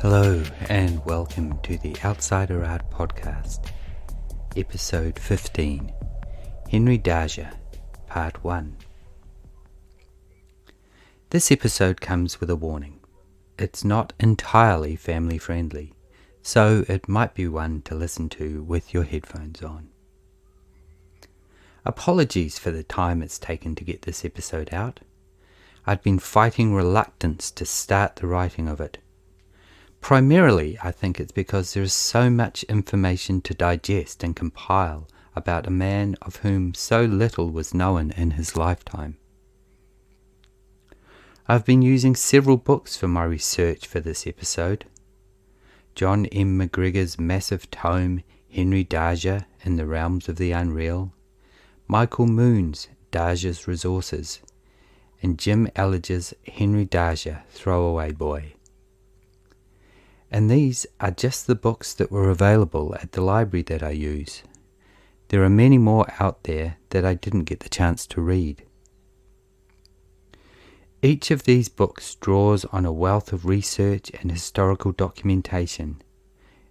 Hello and welcome to the Outsider Art Podcast, Episode 15, Henry Darger, Part 1. This episode comes with a warning. It's not entirely family friendly, so it might be one to listen to with your headphones on. Apologies for the time it's taken to get this episode out. I'd been fighting reluctance to start the writing of it. Primarily, I think it's because there is so much information to digest and compile about a man of whom so little was known in his lifetime. I've been using several books for my research for this episode. John M. MacGregor's massive tome, Henry Darger in the Realms of the Unreal, Michael Moon's Darger's Resources, and Jim Elledge's Henry Darger, Throwaway Boy. And these are just the books that were available at the library that I use. There are many more out there that I didn't get the chance to read. Each of these books draws on a wealth of research and historical documentation,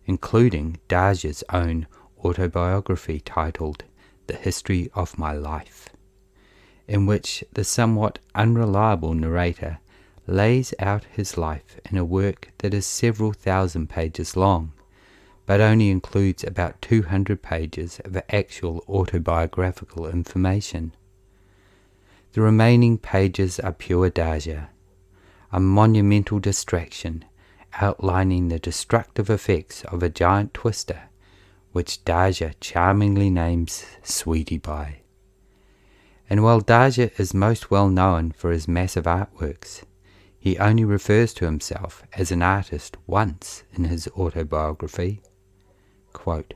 including Darger's own autobiography titled The History of My Life, in which the somewhat unreliable narrator lays out his life in a work that is several thousand pages long, but only includes about 200 pages of actual autobiographical information. The remaining pages are pure Darger, a monumental distraction outlining the destructive effects of a giant twister, which Darger charmingly names Sweetie Pie. And while Darger is most well known for his massive artworks, he only refers to himself as an artist once in his autobiography. Quote,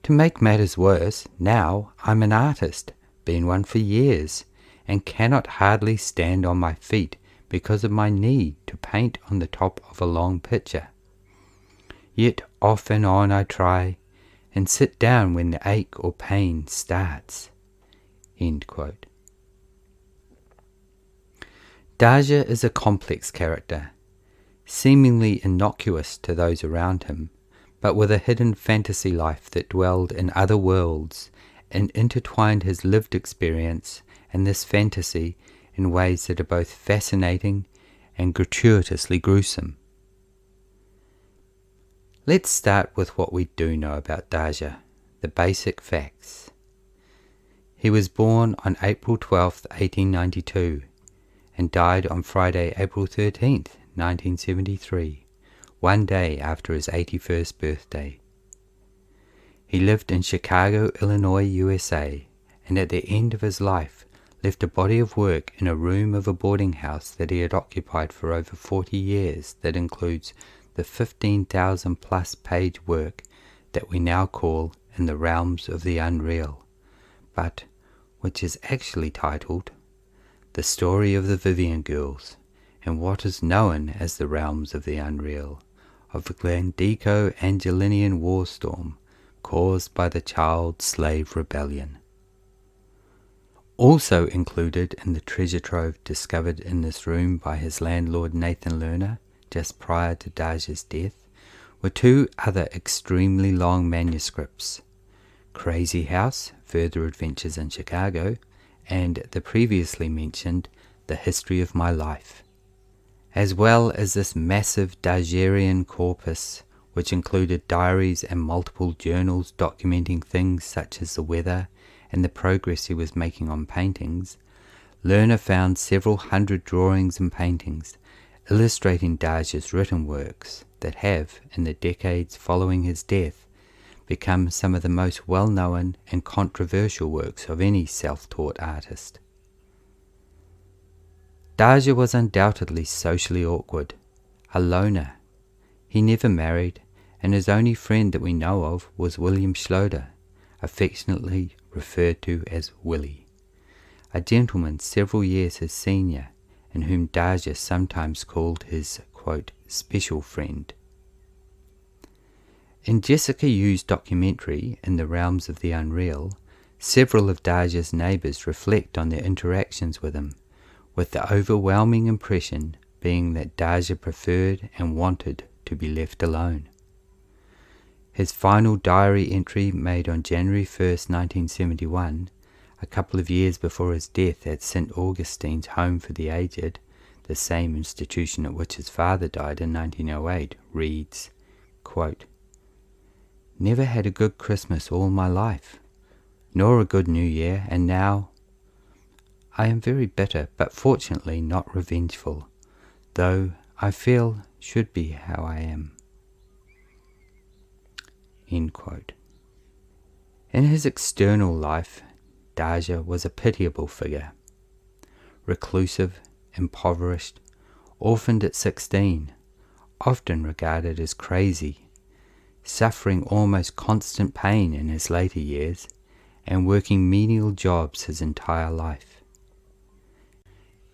"To make matters worse, now I'm an artist, been one for years, and cannot hardly stand on my feet because of my need to paint on the top of a long picture. Yet off and on I try, and sit down when the ache or pain starts." End quote. Darger is a complex character, seemingly innocuous to those around him, but with a hidden fantasy life that dwelled in other worlds and intertwined his lived experience and this fantasy in ways that are both fascinating and gratuitously gruesome. Let's start with what we do know about Darger, the basic facts. He was born on April 12, 1892, and died on Friday, April 13th, 1973, one day after his 81st birthday. He lived in Chicago, Illinois, USA, and at the end of his life left a body of work in a room of a boarding house that he had occupied for over 40 years that includes the 15,000 plus page work that we now call In the Realms of the Unreal, but which is actually titled The Story of the Vivian Girls, and what is known as the Realms of the Unreal, of the Glandelinian war storm caused by the child slave rebellion. Also included in the treasure trove discovered in this room by his landlord Nathan Lerner just prior to Darger's death were two other extremely long manuscripts, Crazy House, Further Adventures in Chicago, and the previously mentioned The History of My Life, as well as this massive Dargerian corpus, which included diaries and multiple journals documenting things such as the weather and the progress he was making on paintings. Lerner found several hundred drawings and paintings illustrating Darger's written works that have, in the decades following his death, become some of the most well-known and controversial works of any self-taught artist. Darger was undoubtedly socially awkward, a loner. He never married, and his only friend that we know of was William Schloeder, affectionately referred to as Willie, a gentleman several years his senior, and whom Darger sometimes called his, quote, special friend. In Jessica Yu's documentary, In the Realms of the Unreal, several of Darger's neighbours reflect on their interactions with him, with the overwhelming impression being that Darger preferred and wanted to be left alone. His final diary entry, made on January 1st, 1971, a couple of years before his death at St. Augustine's Home for the Aged, the same institution at which his father died in 1908, reads, quote, "Never had a good Christmas all my life, nor a good New Year, and now I am very bitter, but fortunately not revengeful, though I feel should be how I am." End quote. In his external life, Darger was a pitiable figure. Reclusive, impoverished, orphaned at 16, often regarded as crazy, suffering almost constant pain in his later years, and working menial jobs his entire life.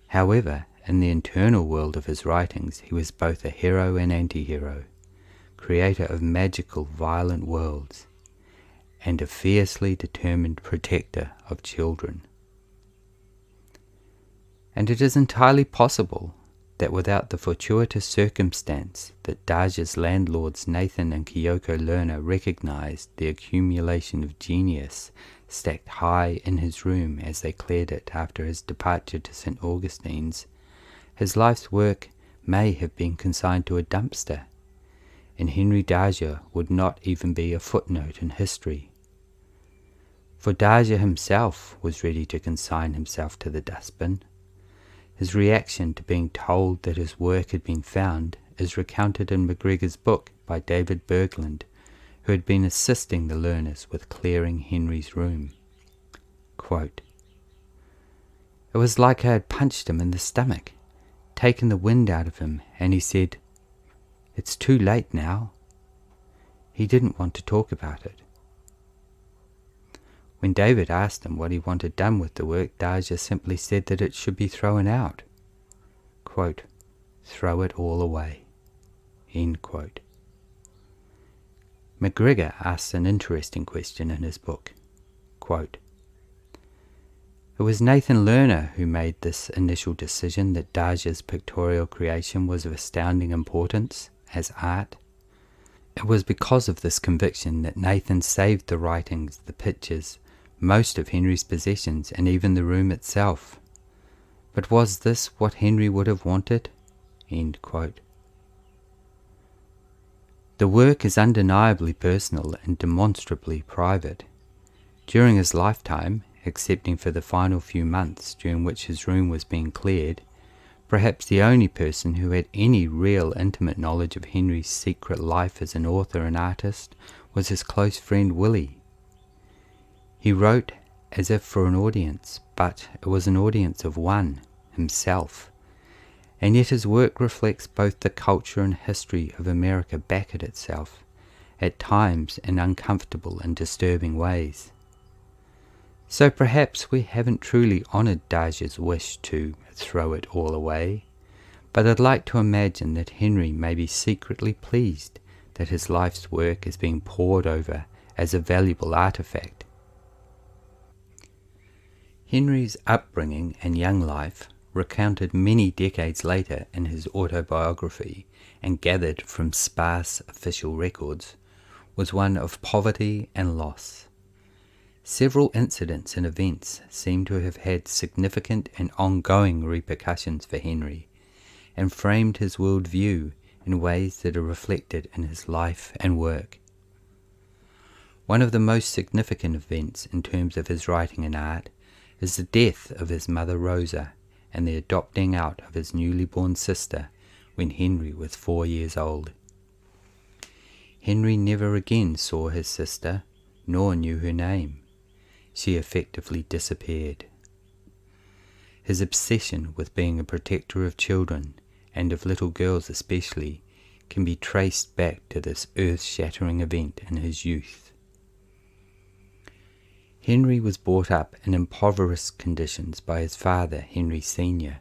However, in the internal world of his writings, he was both a hero and anti-hero, creator of magical, violent worlds, and a fiercely determined protector of children. And it is entirely possible that without the fortuitous circumstance that Darger's landlords Nathan and Kyoko Lerner recognized the accumulation of genius stacked high in his room as they cleared it after his departure to St. Augustine's, his life's work may have been consigned to a dumpster, and Henry Darger would not even be a footnote in history. For Darger himself was ready to consign himself to the dustbin. His reaction to being told that his work had been found is recounted in MacGregor's book by David Bergland, who had been assisting the learners with clearing Henry's room. Quote, "It was like I had punched him in the stomach, taken the wind out of him, and he said, 'It's too late now.' He didn't want to talk about it." When David asked him what he wanted done with the work, Darger simply said that it should be thrown out. Quote, "Throw it all away." End quote. MacGregor asks an interesting question in his book. Quote, "It was Nathan Lerner who made this initial decision that Darger's pictorial creation was of astounding importance as art. It was because of this conviction that Nathan saved the writings, the pictures, most of Henry's possessions, and even the room itself. But was this what Henry would have wanted?" End quote. The work is undeniably personal and demonstrably private. During his lifetime, excepting for the final few months during which his room was being cleared, perhaps the only person who had any real intimate knowledge of Henry's secret life as an author and artist was his close friend Willie. He wrote as if for an audience, but it was an audience of one, himself, and yet his work reflects both the culture and history of America back at itself, at times in uncomfortable and disturbing ways. So perhaps we haven't truly honoured Darger's wish to throw it all away, but I'd like to imagine that Henry may be secretly pleased that his life's work is being pored over as a valuable artifact. Henry's upbringing and young life, recounted many decades later in his autobiography and gathered from sparse official records, was one of poverty and loss. Several incidents and events seem to have had significant and ongoing repercussions for Henry, and framed his worldview in ways that are reflected in his life and work. One of the most significant events in terms of his writing and art is the death of his mother Rosa and the adopting out of his newly born sister when Henry was 4 years old. Henry never again saw his sister, nor knew her name. She effectively disappeared. His obsession with being a protector of children, and of little girls especially, can be traced back to this earth-shattering event in his youth. Henry was brought up in impoverished conditions by his father, Henry Sr.,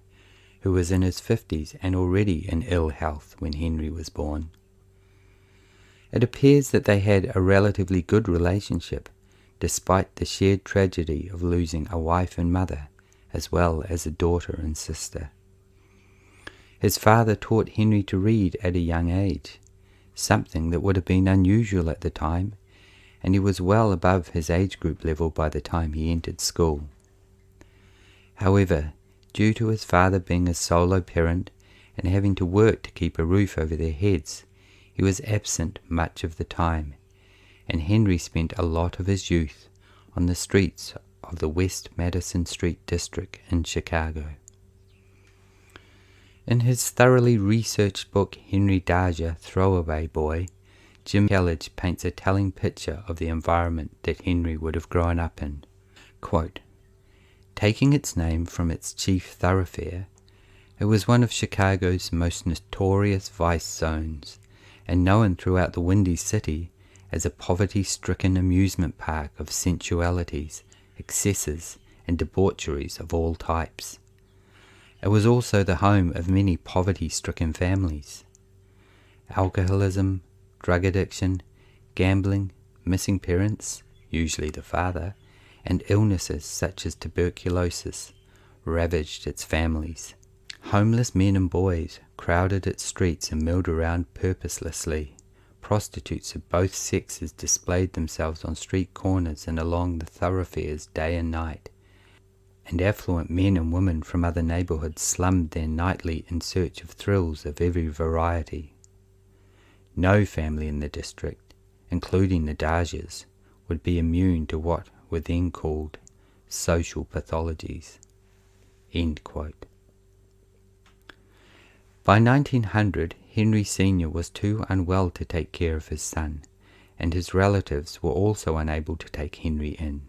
who was in his 50s and already in ill health when Henry was born. It appears that they had a relatively good relationship, despite the shared tragedy of losing a wife and mother, as well as a daughter and sister. His father taught Henry to read at a young age, something that would have been unusual at the time, and he was well above his age group level by the time he entered school. However, due to his father being a solo parent and having to work to keep a roof over their heads, he was absent much of the time, and Henry spent a lot of his youth on the streets of the West Madison Street district in Chicago. In his thoroughly researched book Henry Darger, Throwaway Boy, Jim Elledge paints a telling picture of the environment that Henry would have grown up in. Quote, taking its name from its chief thoroughfare, it was one of Chicago's most notorious vice zones, and known throughout the Windy City as a poverty-stricken amusement park of sensualities, excesses, and debaucheries of all types. It was also the home of many poverty-stricken families. Alcoholism, drug addiction, gambling, missing parents, usually the father, and illnesses such as tuberculosis ravaged its families. Homeless men and boys crowded its streets and milled around purposelessly. Prostitutes of both sexes displayed themselves on street corners and along the thoroughfares day and night, and affluent men and women from other neighborhoods slummed there nightly in search of thrills of every variety. No family in the district, including the Dargers, would be immune to what were then called social pathologies. End quote. By 1900, Henry Sr. was too unwell to take care of his son, and his relatives were also unable to take Henry in.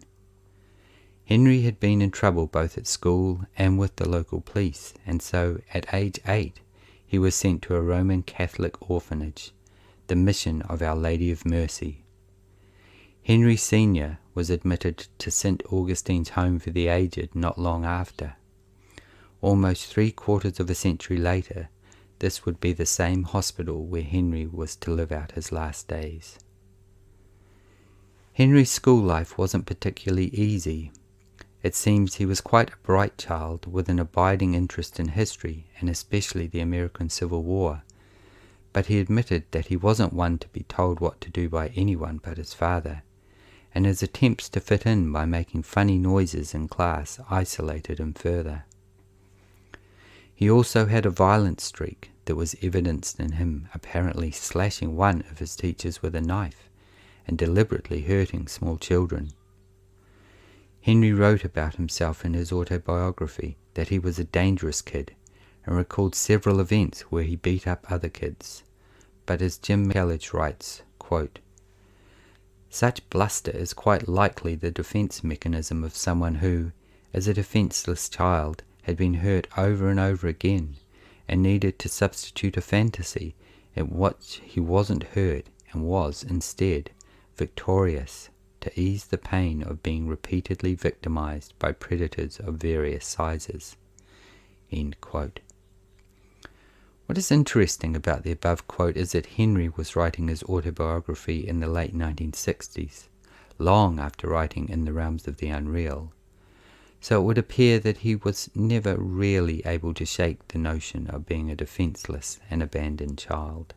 Henry had been in trouble both at school and with the local police, and so at age 8 he was sent to a Roman Catholic orphanage, the Mission of Our Lady of Mercy. Henry Sr. was admitted to St. Augustine's Home for the Aged not long after. Almost 3/4 of a century later, this would be the same hospital where Henry was to live out his last days. Henry's school life wasn't particularly easy. It seems he was quite a bright child with an abiding interest in history and especially the American Civil War, but he admitted that he wasn't one to be told what to do by anyone but his father, and his attempts to fit in by making funny noises in class isolated him further. He also had a violent streak that was evidenced in him apparently slashing one of his teachers with a knife and deliberately hurting small children. Henry wrote about himself in his autobiography that he was a dangerous kid and recalled several events where he beat up other kids. But as Jim Elledge writes, quote, such bluster is quite likely the defense mechanism of someone who, as a defenseless child, had been hurt over and over again and needed to substitute a fantasy in which he wasn't hurt and was, instead, victorious to ease the pain of being repeatedly victimized by predators of various sizes. End quote. What is interesting about the above quote is that Henry was writing his autobiography in the late 1960s, long after writing In the Realms of the Unreal, so it would appear that he was never really able to shake the notion of being a defenseless and abandoned child.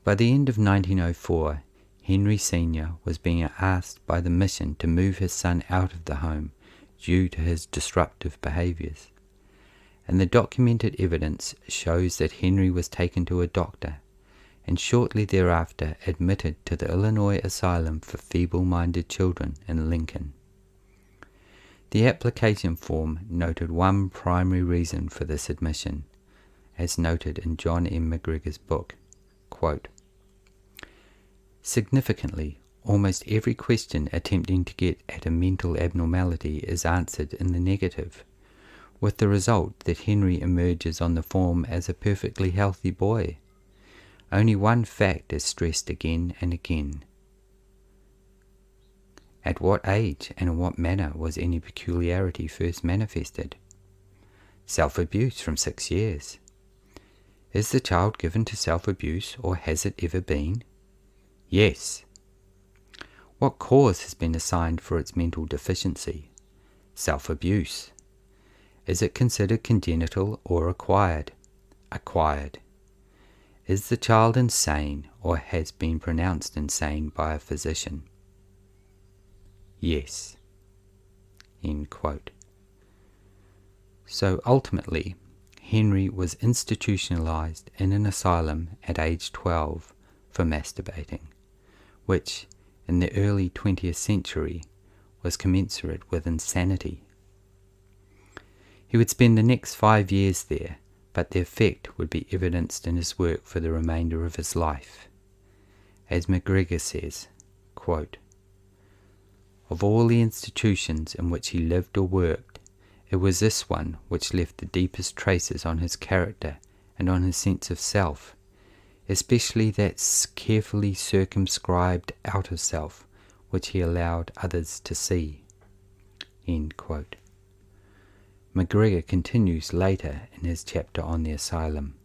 By the end of 1904, Henry Sr. was being asked by the mission to move his son out of the home due to his disruptive behaviors, and the documented evidence shows that Henry was taken to a doctor and shortly thereafter admitted to the Illinois Asylum for Feeble-Minded Children in Lincoln. The application form noted one primary reason for this admission, as noted in John M. MacGregor's book, quote, significantly, almost every question attempting to get at a mental abnormality is answered in the negative, with the result that Henry emerges on the form as a perfectly healthy boy. Only one fact is stressed again and again. At what age and in what manner was any peculiarity first manifested? Self-abuse from 6 years. Is the child given to self-abuse, or has it ever been? Yes. What cause has been assigned for its mental deficiency? Self-abuse. Is it considered congenital or acquired? Acquired. Is the child insane or has been pronounced insane by a physician? Yes. End quote. So ultimately, Henry was institutionalized in an asylum at age 12 for masturbating, which in the early 20th century was commensurate with insanity. He would spend the next 5 years there, but the effect would be evidenced in his work for the remainder of his life. As MacGregor says, quote, "Of all the institutions in which he lived or worked, it was this one which left the deepest traces on his character and on his sense of self, especially that carefully circumscribed outer self which he allowed others to see." End quote. MacGregor continues later in his chapter on the asylum,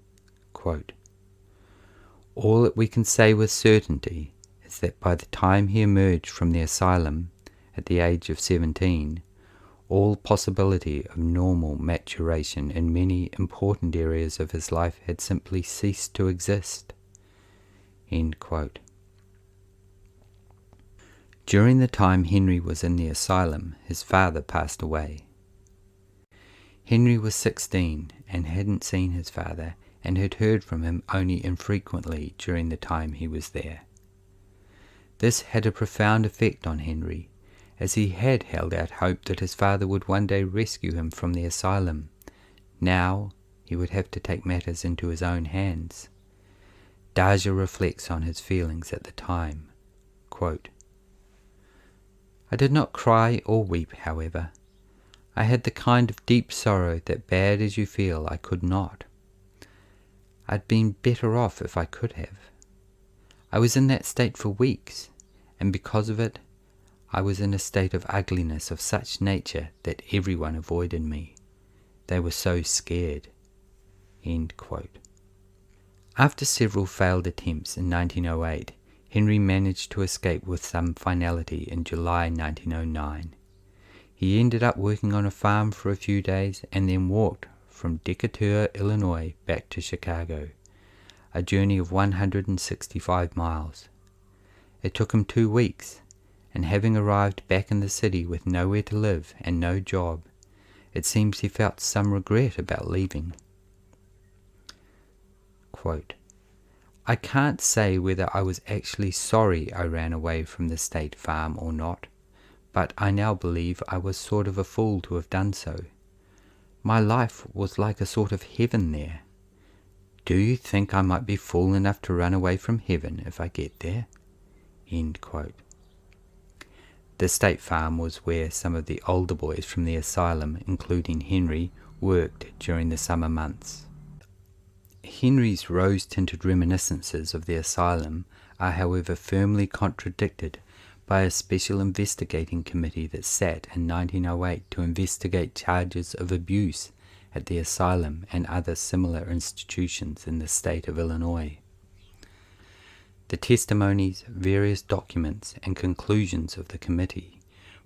quote, "All that we can say with certainty is that by the time he emerged from the asylum at the age of 17, all possibility of normal maturation in many important areas of his life had simply ceased to exist." End quote. During the time Henry was in the asylum, his father passed away. Henry was 16 and hadn't seen his father and had heard from him only infrequently during the time he was there. This had a profound effect on Henry, as he had held out hope that his father would one day rescue him from the asylum. Now he would have to take matters into his own hands. Darger reflects on his feelings at the time, quote, "I did not cry or weep, however. I had the kind of deep sorrow that, bad as you feel, I could not. I'd been better off if I could have. I was in that state for weeks, and because of it, I was in a state of ugliness of such nature that everyone avoided me. They were so scared." End quote. After several failed attempts in 1908, Henry managed to escape with some finality in July 1909. He ended up working on a farm for a few days and then walked from Decatur, Illinois back to Chicago, a journey of 165 miles. It took him 2 weeks, and having arrived back in the city with nowhere to live and no job, it seems he felt some regret about leaving. Quote, "I can't say whether I was actually sorry I ran away from the state farm or not, but I now believe I was sort of a fool to have done so. My life was like a sort of heaven there. Do you think I might be fool enough to run away from heaven if I get there?" End quote. The state farm was where some of the older boys from the asylum, including Henry, worked during the summer months. Henry's rose-tinted reminiscences of the asylum are, however, firmly contradicted by a special investigating committee that sat in 1908 to investigate charges of abuse at the asylum and other similar institutions in the state of Illinois. The testimonies, various documents, and conclusions of the committee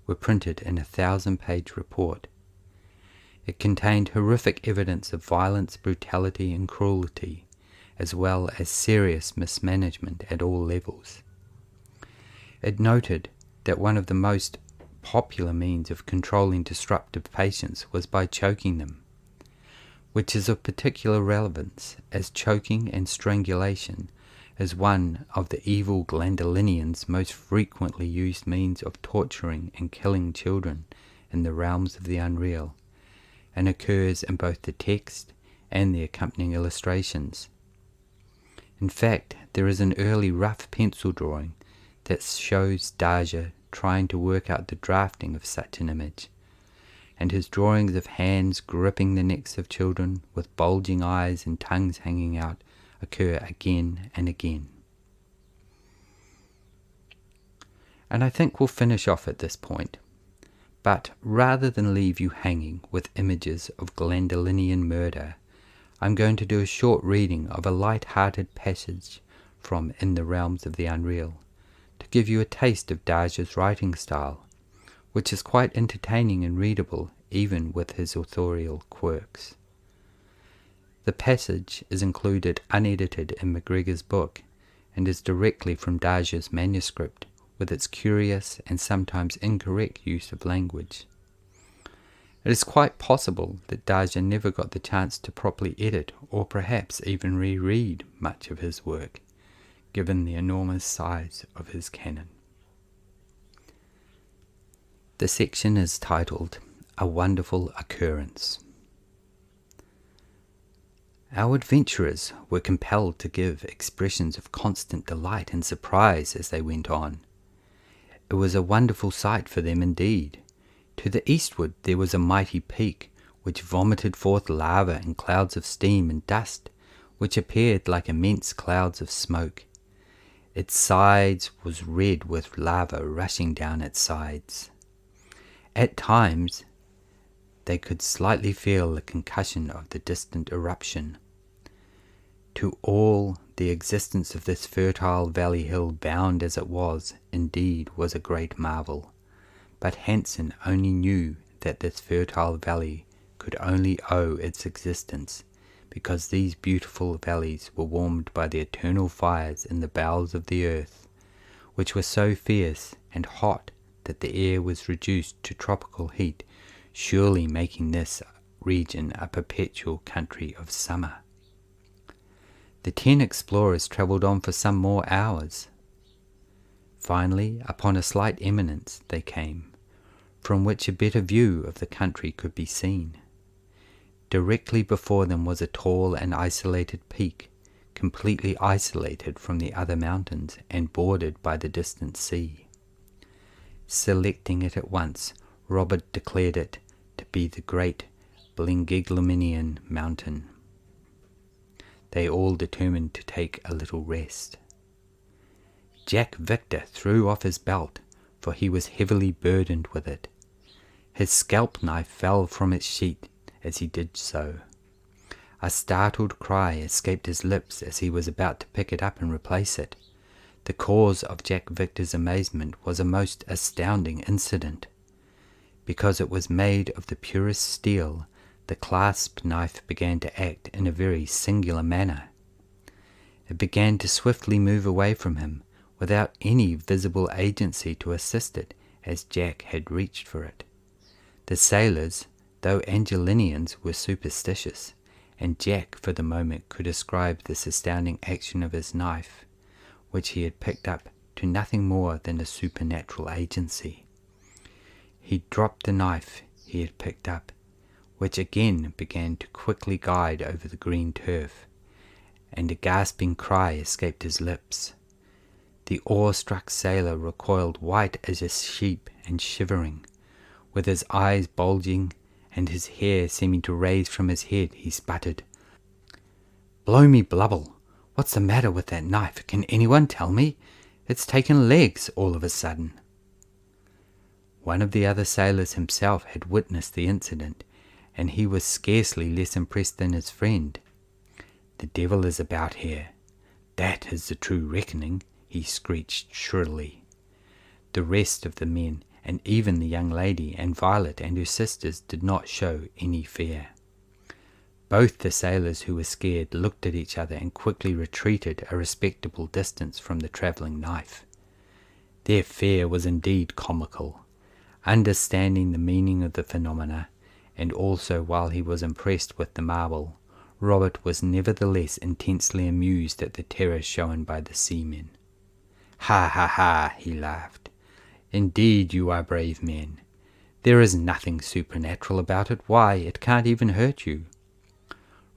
were printed in a 1,000-page report. It contained horrific evidence of violence, brutality, and cruelty, as well as serious mismanagement at all levels. It noted that one of the most popular means of controlling disruptive patients was by choking them, which is of particular relevance, as choking and strangulation is one of the evil Glandelinians' most frequently used means of torturing and killing children in the realms of the unreal, and occurs in both the text and the accompanying illustrations. In fact, there is an early rough pencil drawing that shows Darger trying to work out the drafting of such an image, and his drawings of hands gripping the necks of children with bulging eyes and tongues hanging out occur again and again. And I think we'll finish off at this point, but rather than leave you hanging with images of Glandelinian murder, I'm going to do a short reading of a light-hearted passage from In the Realms of the Unreal, to give you a taste of Darger's writing style, which is quite entertaining and readable, even with his authorial quirks. The passage is included unedited in MacGregor's book, and is directly from Darger's manuscript, with its curious and sometimes incorrect use of language. It is quite possible that Darger never got the chance to properly edit or perhaps even reread much of his work, given the enormous size of his canon. The section is titled, A Wonderful Occurrence. Our adventurers were compelled to give expressions of constant delight and surprise as they went on. It was a wonderful sight for them indeed. To the eastward there was a mighty peak, which vomited forth lava and clouds of steam and dust, which appeared like immense clouds of smoke. Its sides was red with lava rushing down its sides. At times they could slightly feel the concussion of the distant eruption. To all, the existence of this fertile valley hill, bound as it was, indeed was a great marvel. But Hansen only knew that this fertile valley could only owe its existence because these beautiful valleys were warmed by the eternal fires in the bowels of the earth, which were so fierce and hot that the air was reduced to tropical heat, surely making this region a perpetual country of summer. The 10 explorers travelled on for some more hours. Finally, upon a slight eminence they came, from which a better view of the country could be seen. Directly before them was a tall and isolated peak, completely isolated from the other mountains and bordered by the distant sea. Selecting it at once, Robert declared it to be the great Glandelinian mountain. They all determined to take a little rest. Jack Victor threw off his belt, for he was heavily burdened with it. His scalp knife fell from its sheath as he did so. A startled cry escaped his lips as he was about to pick it up and replace it. The cause of Jack Victor's amazement was a most astounding incident. Because it was made of the purest steel, the clasp knife began to act in a very singular manner. It began to swiftly move away from him, without any visible agency to assist it, as Jack had reached for it. The sailors, though Elledgians, were superstitious, and Jack for the moment could ascribe this astounding action of his knife, which he had picked up, to nothing more than a supernatural agency. He dropped the knife he had picked up, which again began to quickly glide over the green turf, and a gasping cry escaped his lips. The awe-struck sailor recoiled white as a sheep and shivering. With his eyes bulging and his hair seeming to raise from his head, he sputtered, "Blow me blubble! What's the matter with that knife? Can anyone tell me? It's taken legs all of a sudden." One of the other sailors himself had witnessed the incident, and he was scarcely less impressed than his friend. "The devil is about here. That is the true reckoning," he screeched shrilly. The rest of the men, and even the young lady and Violet and her sisters, did not show any fear. Both the sailors who were scared looked at each other and quickly retreated a respectable distance from the travelling knife. Their fear was indeed comical. Understanding the meaning of the phenomena, and also while he was impressed with the marvel, Robert was nevertheless intensely amused at the terror shown by the seamen. "Ha, ha, ha," he laughed. "Indeed you are brave men. There is nothing supernatural about it. Why, it can't even hurt you."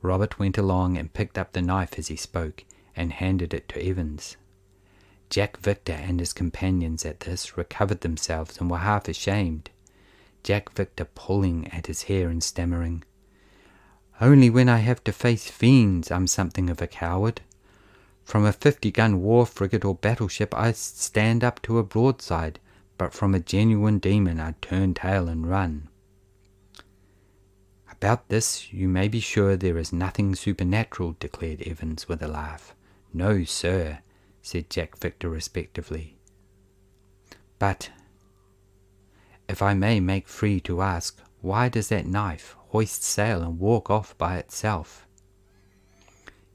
Robert went along and picked up the knife as he spoke, and handed it to Evans. Jack Victor and his companions at this recovered themselves and were half ashamed. Jack Victor pulling at his hair and stammering, "Only when I have to face fiends I'm something of a coward. From a 50-gun war frigate or battleship I stand up to a broadside, but from a genuine demon I'd turn tail and run." "About this you may be sure there is nothing supernatural," declared Evans with a laugh. "No, sir," said Jack Victor respectively. "But If I may make free to ask, why does that knife hoist sail and walk off by itself?"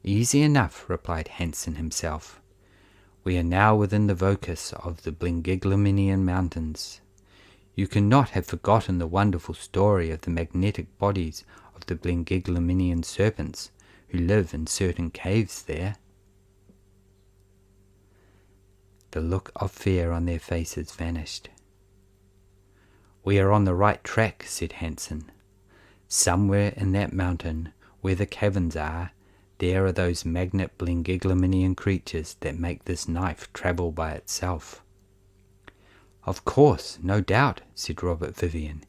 "Easy enough," replied Hansen himself. "We are now within the vocus of the Glandelinian mountains. You cannot have forgotten the wonderful story of the magnetic bodies of the Glandelinian serpents who live in certain caves there." The look of fear on their faces vanished. "We are on the right track," said Hansen. "Somewhere in that mountain where the caverns are, there are those magnet Glandelinian creatures that make this knife travel by itself." "Of course, no doubt," said Robert Vivian.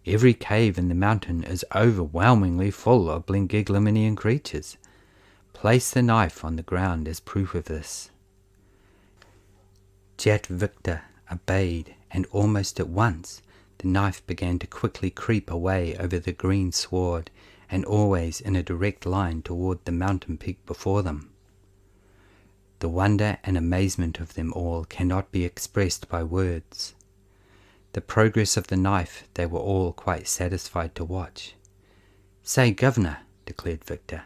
"Every cave in the mountain is overwhelmingly full of Glandelinian creatures. Place the knife on the ground as proof of this." Jat Victor obeyed, and almost at once the knife began to quickly creep away over the green sward, and always in a direct line toward the mountain peak before them. The wonder and amazement of them all cannot be expressed by words. The progress of the knife they were all quite satisfied to watch. "Say, Governor," declared Victor,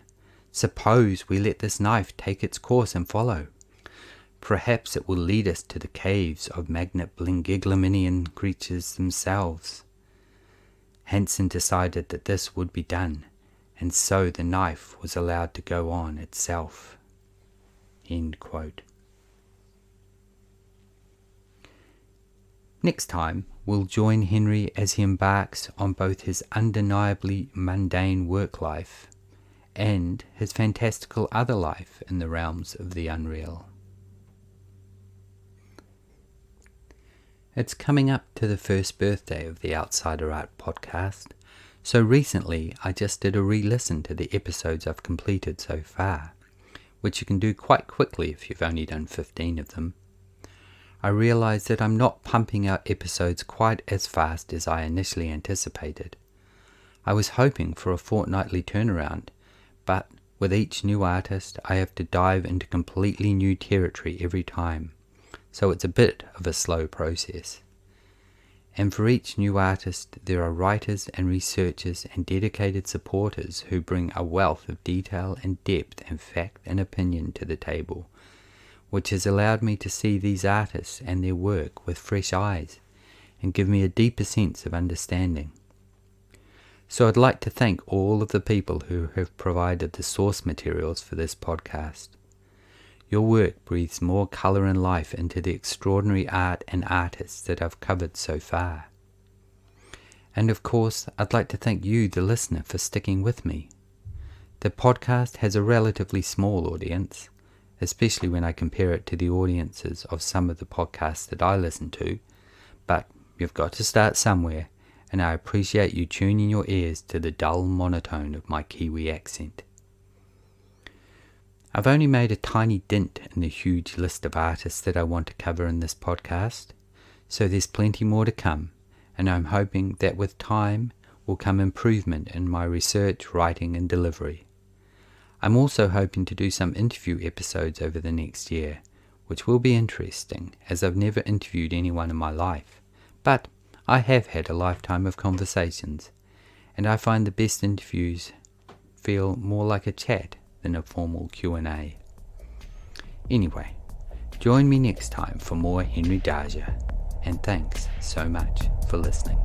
"suppose we let this knife take its course and follow. Perhaps it will lead us to the caves of magnet Glandelinian creatures themselves." Hansen decided that this would be done, and so the knife was allowed to go on itself. End quote. Next time, we'll join Henry as he embarks on both his undeniably mundane work life and his fantastical other life in the realms of the unreal. It's coming up to the first birthday of the Outsider Art podcast, so recently I just did a re-listen to the episodes I've completed so far, which you can do quite quickly if you've only done 15 of them. I realised that I'm not pumping out episodes quite as fast as I initially anticipated. I was hoping for a fortnightly turnaround, but with each new artist I have to dive into completely new territory every time, so it's a bit of a slow process. And for each new artist there are writers and researchers and dedicated supporters who bring a wealth of detail and depth and fact and opinion to the table, which has allowed me to see these artists and their work with fresh eyes and give me a deeper sense of understanding. So I'd like to thank all of the people who have provided the source materials for this podcast. Your work breathes more colour and life into the extraordinary art and artists that I've covered so far. And of course, I'd like to thank you, the listener, for sticking with me. The podcast has a relatively small audience, especially when I compare it to the audiences of some of the podcasts that I listen to, but you've got to start somewhere, and I appreciate you tuning your ears to the dull monotone of my Kiwi accent. I've only made a tiny dent in the huge list of artists that I want to cover in this podcast, so there's plenty more to come, and I'm hoping that with time will come improvement in my research, writing and delivery. I'm also hoping to do some interview episodes over the next year, which will be interesting as I've never interviewed anyone in my life, but I have had a lifetime of conversations, and I find the best interviews feel more like a chat than a formal Q&A. Anyway, join me next time for more Henry Darger, and thanks so much for listening.